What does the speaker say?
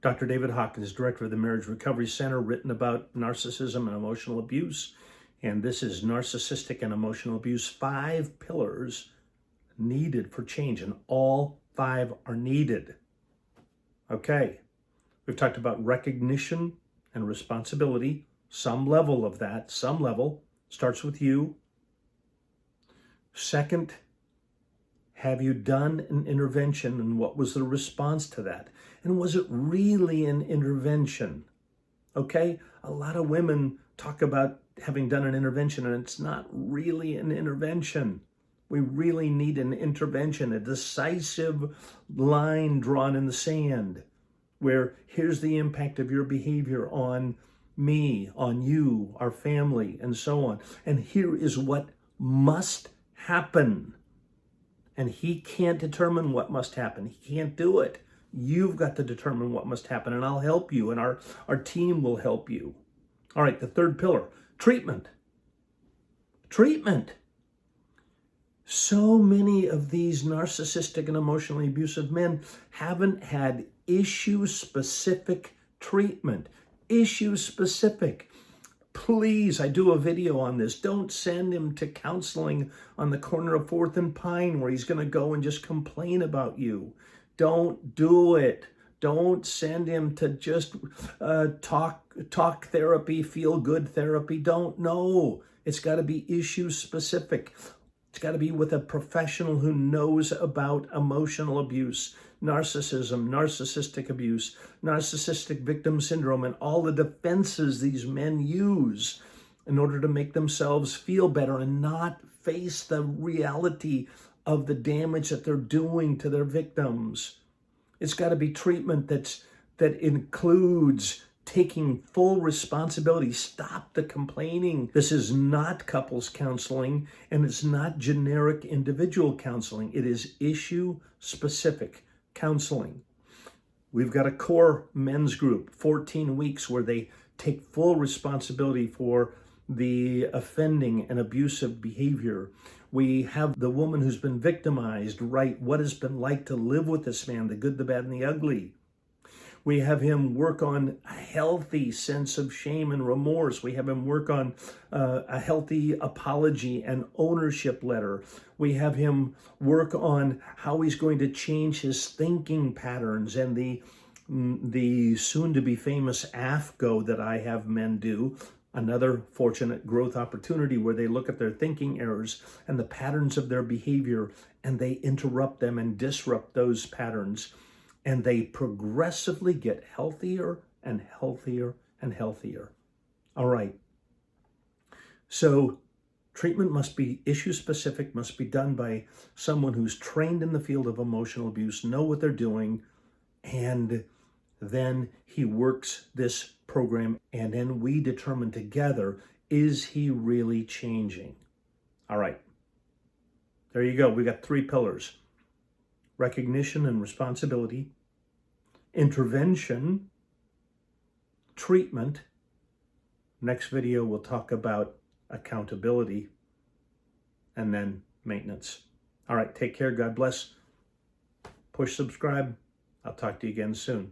Dr. David Hawkins, director of the Marriage Recovery Center, written about narcissism and emotional abuse. And this is Narcissistic and Emotional Abuse, 5 pillars needed for change, and all 5 are needed. Okay, we've talked about recognition and responsibility, some level of that, some level, starts with you. Second, have you done an intervention, and what was the response to that? And was it really an intervention? Okay, a lot of women talk about having done an intervention, and it's not really an intervention. We really need an intervention, a decisive line drawn in the sand, where here's the impact of your behavior on me, on you, our family, and so on. And here is what must happen. And he can't determine what must happen. He can't do it. You've got to determine what must happen, and I'll help you, and our team will help you. All right, the third pillar, treatment. Treatment. So many of these narcissistic and emotionally abusive men haven't had issue-specific treatment. Issue-specific. Please, I do a video on this. Don't send him to counseling on the corner of 4th and Pine where he's going to go and just complain about you. Don't do it. Don't send him to just talk therapy, feel good therapy. Don't. No. It's got to be issue specific. It's got to be with a professional who knows about emotional abuse, narcissism, narcissistic abuse, narcissistic victim syndrome, and all the defenses these men use in order to make themselves feel better and not face the reality of the damage that they're doing to their victims. It's got to be treatment that includes taking full responsibility. Stop the complaining. This is not couples counseling, and it's not generic individual counseling. It is issue-specific counseling. We've got a core men's group, 14 weeks, where they take full responsibility for the offending and abusive behavior. We have the woman who's been victimized write what it's been like to live with this man, the good, the bad, and the ugly. We have him work on a healthy sense of shame and remorse. We have him work on a healthy apology and ownership letter. We have him work on how he's going to change his thinking patterns and the soon-to-be famous AFGO that I have men do. Another fortunate growth opportunity where they look at their thinking errors and the patterns of their behavior, and they interrupt them and disrupt those patterns. And they progressively get healthier and healthier and healthier. All right. So treatment must be issue-specific, must be done by someone who's trained in the field of emotional abuse, know what they're doing, and then he works this program, and then we determine together, is he really changing? All right. There you go. We got 3 pillars. Recognition and responsibility, intervention, treatment. Next video, we'll talk about accountability, and then maintenance. All right, take care. God bless. Push subscribe. I'll talk to you again soon.